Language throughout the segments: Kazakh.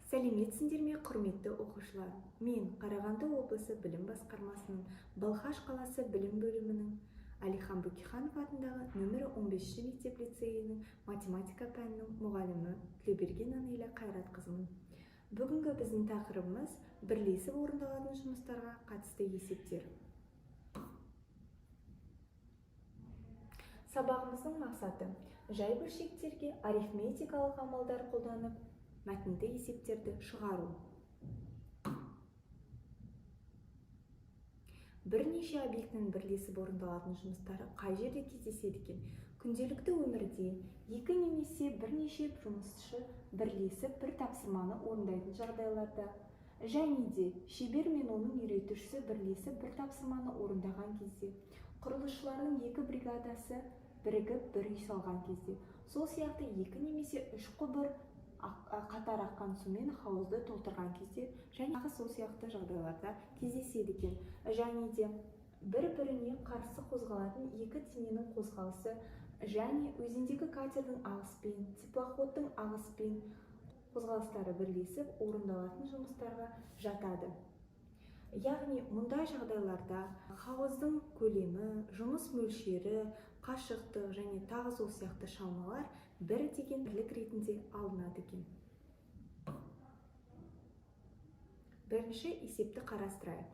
Сәлеметсіңдер ме, құрметті оқушылар? Мен Қарағанды облысы білім басқармасының Балқаш қаласы білім бөлімінің Әлихан Бөкейханов атындағы нөмірі 15-ші мектеп лицейінің математика пәнінің мұғалімі Тілеуберген Анеля Қайратқызымын. Бүгінгі біздің тақырыбымыз бірлесіп орындалатын жұмыстарға қатысты есептер. Сабағымыздың мақсаты жай бөлшектерге арифметикалық амалдар қолданып мәтінді есептерді шығару. Бірнеше объектінің бірлесіп орындалатын жұмыстары қай жерде кездеседі екен? Күнделікті өмірде екі немесе бірнеше жұмысшы бірлесіп бір тапсырманы орындайтын жағдайларда, және де шебер мен оның үйретушісі бірлесіп бір тапсырманы орындаған кезде, құрылысшылардың екі бригадасы бірігіп бір үй салған кезде, сол сияқты екі немесе үш құбыр қатар аққан сумен хауызды толтырған кезде, және сол сияқты жағдайларда кездеседі екен. Және де бір-біріне қарсы қозғалатын екі дененің қозғалысы және өзендегі катердің ағыспен, теплоходтың ағыспен қозғалыстары бірлесіп орындалатын жұмыстарға жатады. Яғни мұндай жағдайларда хауыздың көлемі, жұмыс мөлшері, қашықтық және тағы сол сияқты шамалар бір деген бірлік ретінде алынады екен. Бірінші есепті қарастырайық.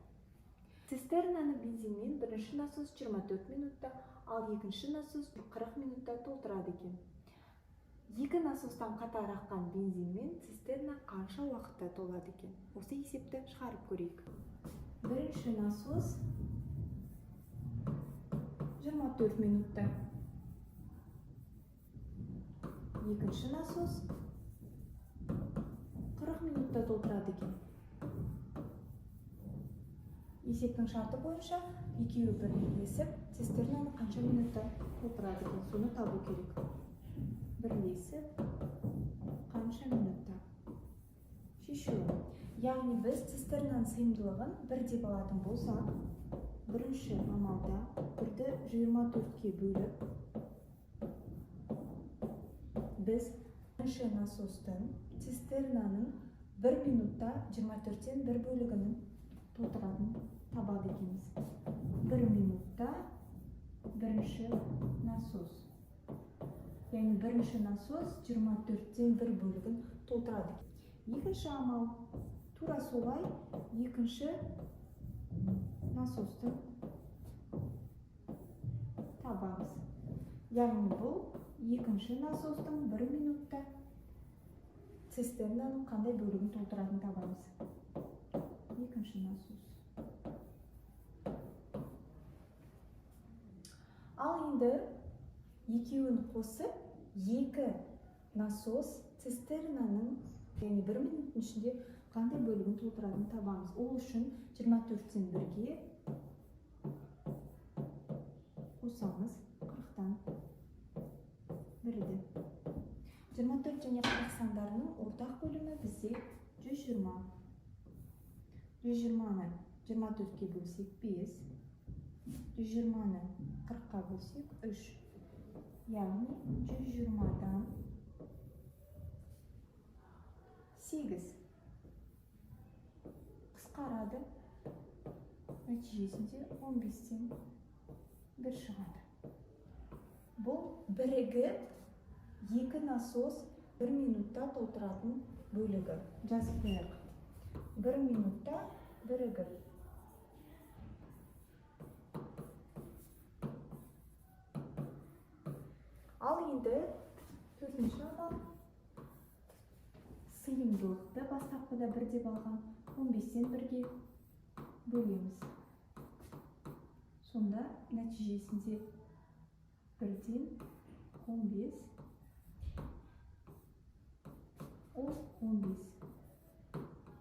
Цистернаны бензинмен бірінші насос 24 минутта, ал екінші насос 40 минутта толтырады екен. Екі насостан қатар аққан бензинмен цистерна қанша уақытта толады екен? Осы есепті шығарып көрейік. Бірінші насос 24 минутта. Екінші насос 40 минутта толтырады екен. Есептің шарты бойынша екеуі бірлесіп цистернаны қанша минутта толтырады екен? Соны табу керек. Бірлесіп қанша минутта? Шешу. Яғни біз цистернаның сыйымдылығын бір деп алатын болсақ, бірінші амалда бірді 24-ке бөліп, біз бірінші насостың цистернаның 1 минутта 24-тен бір бөлігінің толтыратын табады екенбіз. 1 минутта бірінші насос. Яғни бірінші насос 24-тен бір бөлігін толтырады. Екінші амал тура солай екінші насостың табамыз. Яғни бұл екінші насостың 1 минутта цистернаның қандай бөлігін толтыратын табамыз. Екінші насос. Ал енді екеуін қосып, екі насос цистернаның 1 минуттың ішінде қандай бөлігін толтыратын табамыз. Ол үшін 24-тен 1-ге қосамыз 40-тан 1-ді. 24 және 40 сандарының ортақ бөлімі бізде 120. 120-ны 24-ке бөлсек 5, 120-ны 40-қа бөлсек 3. Яғни 120-дан 8 қысқарады, нәтижесінде 15-тен 1 шығады. Бұл бірігіп екі насос 1 минутта толтыратын бөлігі. Жазып қояйық. 1 минутта бірігіп. Ал енді төртінші амал сыйымдылықты бастапқыда 1 деп алған 15-тен 1-ге бөлеміз. Сонда нәтижесінде 1-ден 15, ол 15.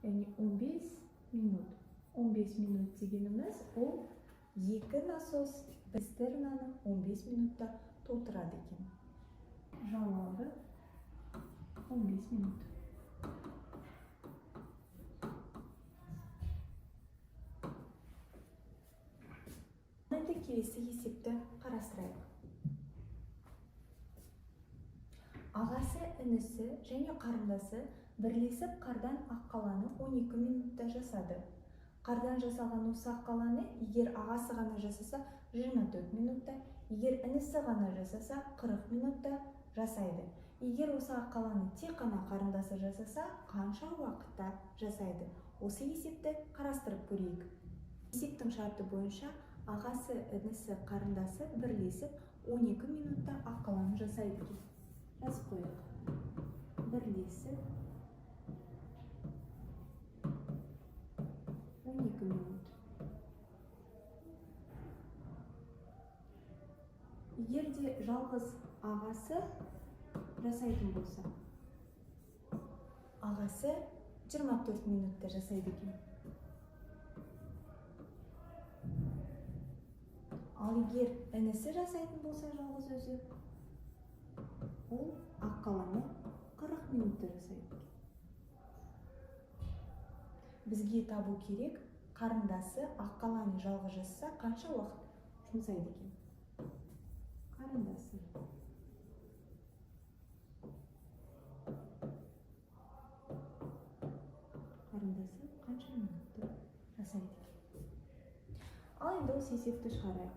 Яғни 15 минут. 15 минут дегеніміз ол екі насос цистернаны 15 минутта толтырады екен. Жауабы 15 минут. Енді келесі есепті қарастырайық. Ағасы, інісі және қарындасы Бірлесіп қардан ақ қаланы 12 минутта жасады. Қардан жасалған осы ақ қаланы егер ағасы ғана жасаса 24 минутта, егер інісі ғана жасаса 40 минутта жасайды. Егер осы ақ қаланы тек қана қарындасы жасаса, қанша уақытта жасайды? Осы есепті қарастырып көрейік. Есептің шарты бойынша ағасы, інісі, қарындасы бірлесіп 12 минутта ақ қаланы жасайды. Жазып қояйық. Бірлесіп 12 минут. Егер де жалғыз ағасы жасайтын болса, ағасы 24 минутта жасайды екен. Ал егер інісі жасайтын болса жалғыз өзі, ол ақ қаланы 40 минутта жасайды. Бізге табу керек, қарындасы ақ қаланы жалғыз жасаса қанша уақыт жұмсайды екен? Қарындасы қанша минутта жасайды екен? Ал енді осы есепті шығарайық.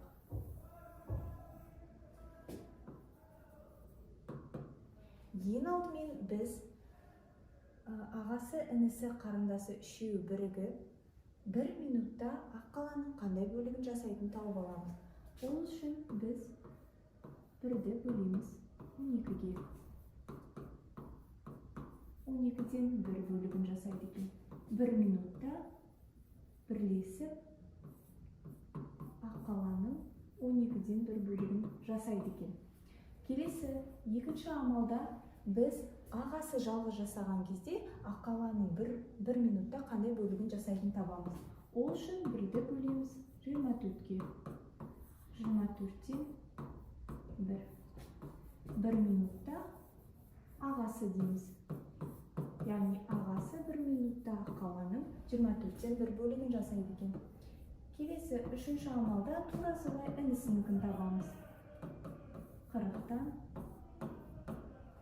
Ең алдымен біз ағасы, інісі, қарындасы үшеуі бірігіп 1 минутта ақ қаланың қандай бөлігін жасайтын тауып аламыз. Ол үшін біз 1-ді бөлеміз 12-ге. 12-ден 1 бөлігін жасайды екен. 1 минутта бірлесіп ақ қаланың 12-ден 1 бөлігін жасайды екен. Келесі екінші амалда біз ағасы жалғыз жасаған кезде ақ қаланың 1 минутта қандай бөлігін жасайтын табамыз. Ол үшін 1-ді бөлеміз 24-ге. 24-тен 1 минутта ағасы дейміз. Яғни ағасы 1 минутта ақ қаланың 24-тен 1 бөлігін жасайды екен. Келесі үшінші амалда тура солай інісінікін табамыз. 40-тан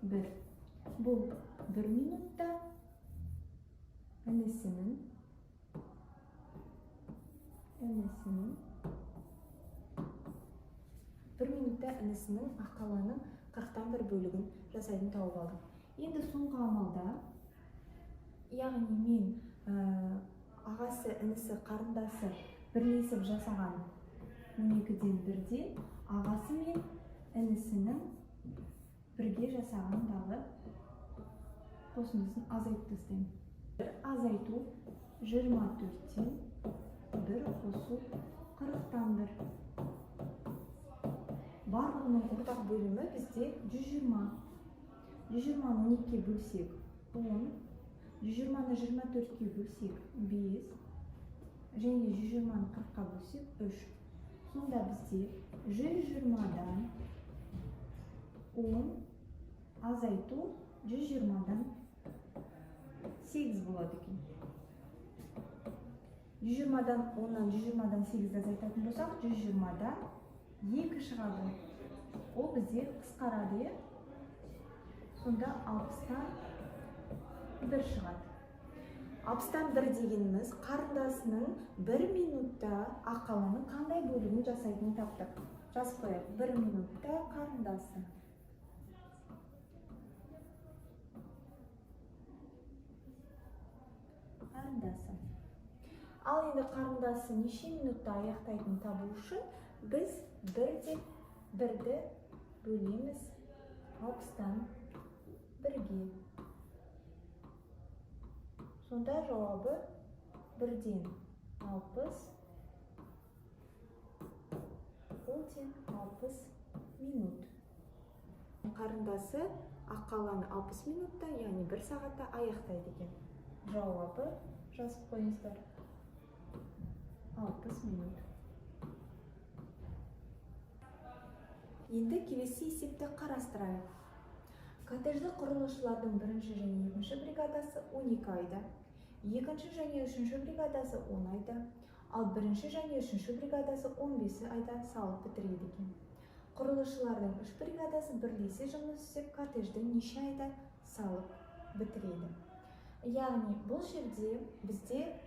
1. Бұл 1 минутта інісінің 1 минутта інісінің ақ қаланың 40-тан 1 бөлігін жасайтын тауып алдық. Енді соңғы амалда, яғни мен ағасы, інісі, қарындасы бірлесіп жасаған 12-ден 1-де ағасы мен інісінің бірге жасағандағы қосындысын азайтып тастаймын. Азайту 24-тен 1 қосу 40-тан 1. Барлығының ортақ бөлімі бізде 120. 120-ны 12-ге бөлсек 10, 120-ны 24-ге бөлсек 5, және 120-ны 40-ға бөлсек 3. Сонда бізде 120-дан 10 азайту 120-дан 8 болады екен. 120-дан 10-нан 120-дан 8 азайтатын болсақ, 120-дан 2 шығады. Ол бізде қысқарады. Сонда 60-тан 1 шығады. 60-тан 1 дегеніміз қарындасының 1 минутта ақ қаланың қандай бөлігін жасайтынын таптық. Жазып қояйық. 1 минутта қарындасы. Ал енді қарындасы неше минутта аяқтайтын табу үшін біз 1-ді бөлеміз 60-тан 1-ге. Сонда жауабы 1-ден 60, ол тең 60 минут. Қарындасы ақ қаланы 60 минутта, яғни 1 сағатта аяқтайды екен. Жауабы жазып қойыңыздар. 60 минут. Енді келесі есепті қарастырайық. Коттеджді құрылысшылардың 1-ші және 2-ші бригадасы 12 айда, 2-ші және 3-ші бригадасы 10 айда, ал 1-ші және 3-ші бригадасы 15 айда салып бітіреді екен. Құрылысшылардың 3 бригадасы бірлесе жұмыс істеп коттеджді неше айда салып бітіреді. Яғни бұл жерде бізде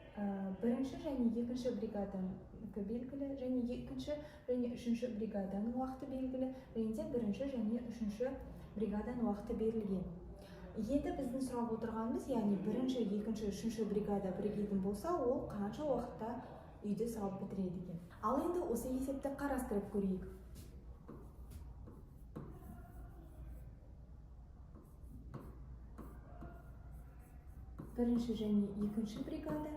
бірінші және екінші бригаданікі белгілі, және екінші және үшінші бригаданың уақыты белгілі, және де бірінші және үшінші бригаданың уақыты берілген. Енді біздің сұрап отырғанымыз, яғни бірінші, екінші, үшінші бригада бірігетін болса, ол қанша уақытта үйді салып бітіреді екен. Ал енді осы есепті қарастырып көрейік. Бірінші және екінші бригада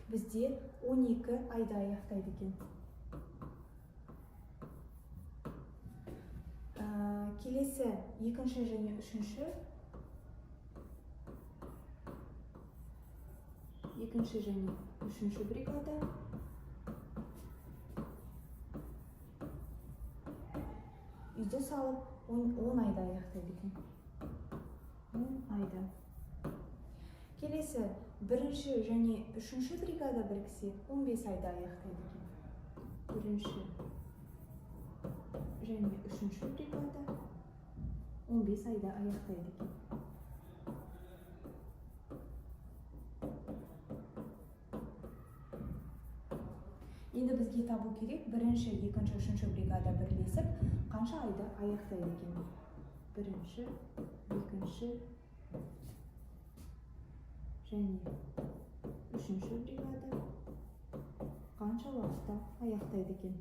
бізде 12 айда аяқтайды екен. Келесі екінші және үшінші бригада үйді салып 10 айда аяқтайды екен. 10 айда. Келесі бірінші және үшінші бригада біріксе 15 айда аяқтайды екен. Бірінші және үшінші бригада 15 айда аяқтайды екен. Енді бізге табу керек, бірінші, екінші, үшінші бригада бірлесіп, қанша айда аяқтайды екен. Бірінші, екінші және үшінші бригада қанша уақытта аяқтайды екен.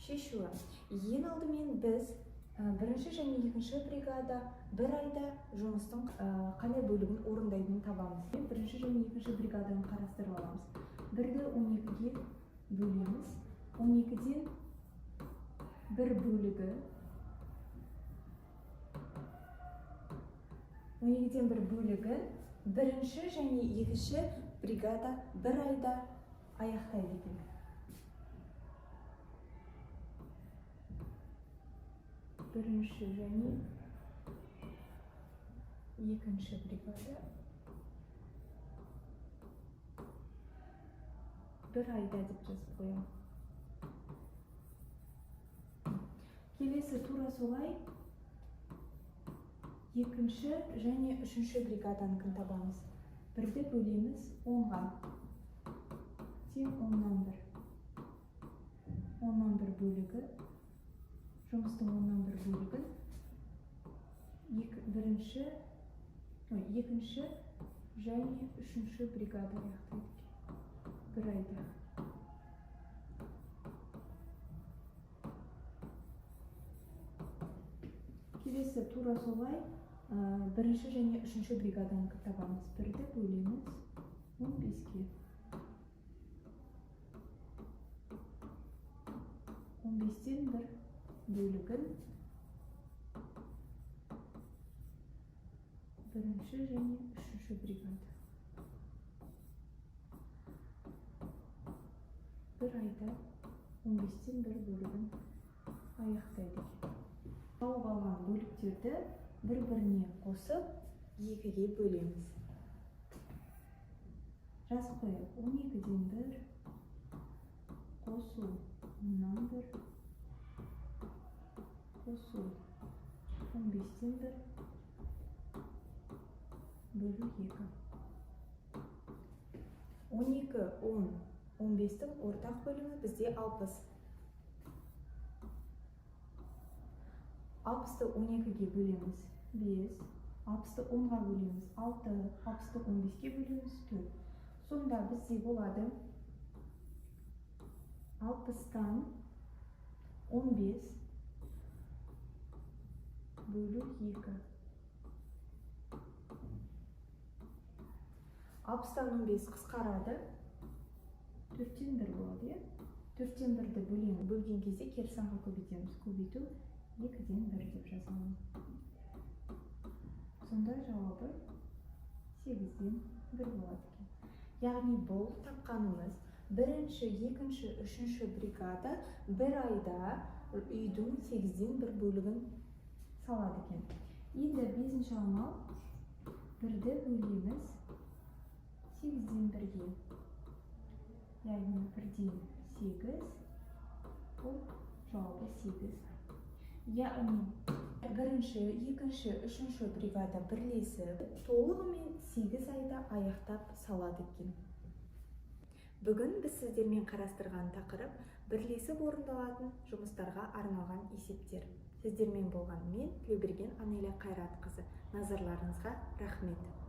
Шешуі. Ең алдымен біз бірінші және екінші бригада бір айда жұмыстың қандай бөлігін орындайтынын табамыз. Бірінші және екінші бригаданы қарастырып аламыз. 1-ді 12-ге бөлеміз. 12-ден бір бөлігі 12-ден бір бөлігі бірінші және екінші бригада бір айда аяқтайды екен. Бірінші және екінші бригада бір айда деп жазып қоямын. Келесі тура солай екінші және үшінші бригаданыкін табамыз. 1-ді бөлеміз 10-ға. Тең 10-нан 1 бөлігі. Жұмыстың 10-нан 1 бөлігін екінші және үшінші бригада аяқтайды екен. Бір айда. Келесі тура солай бірінші және үшінші бригаданы табамыз. 1-ді бөлеміз 15-ге. 15-тен 1 бөлігін бірінші және үшінші бригада. Бір айда 15-тен 1 бөлігін аяқтайды. Тауып алған бөліктерді бір-біріне қосып 2-ге бөлеміз. Жазып қояйық. 12-ден 1 қосу 10-нан 1 қосу 15-тен 1 бөлу 2. 12, 10, 15-тің ортақ бөлімі бізде 60. 60-ты 12-ге бөлеміз 5, 60-ты 10-ға бөлеміз 6, 60-ты 15-ге бөлеміз 4. Сонда бізде болады 60-тан 15 бөлу 2. 60-тан 15 қысқарады. 4-тен 1 болады. 4-тен 1-ді бөлген кезде керіс санға көбейтеміз. Көбейту 2-ден 1 деп жазамын. Сонда жауабы 8-ден 1 болады екен. Яғни бұл тапқанымыз бірінші, екінші, үшінші бригада бір айда үйдің 8-ден 1 бөлігін салады екен. Енді 5-ші амал 1-ді бөлеміз бірге. Яғни 1-ден 8. Бұл жауабы 8. Яғни бірінші, екінші, үшінші бригада бірлесіп, толығымен 8 айда аяқтап салады екен. Бүгін біз сіздермен қарастырған тақырып бірлесіп орындалатын жұмыстарға арналған есептер. Сіздермен болған мен, Тілеуберген Анеля Қайратқызы. Назарларыңызға рахмет.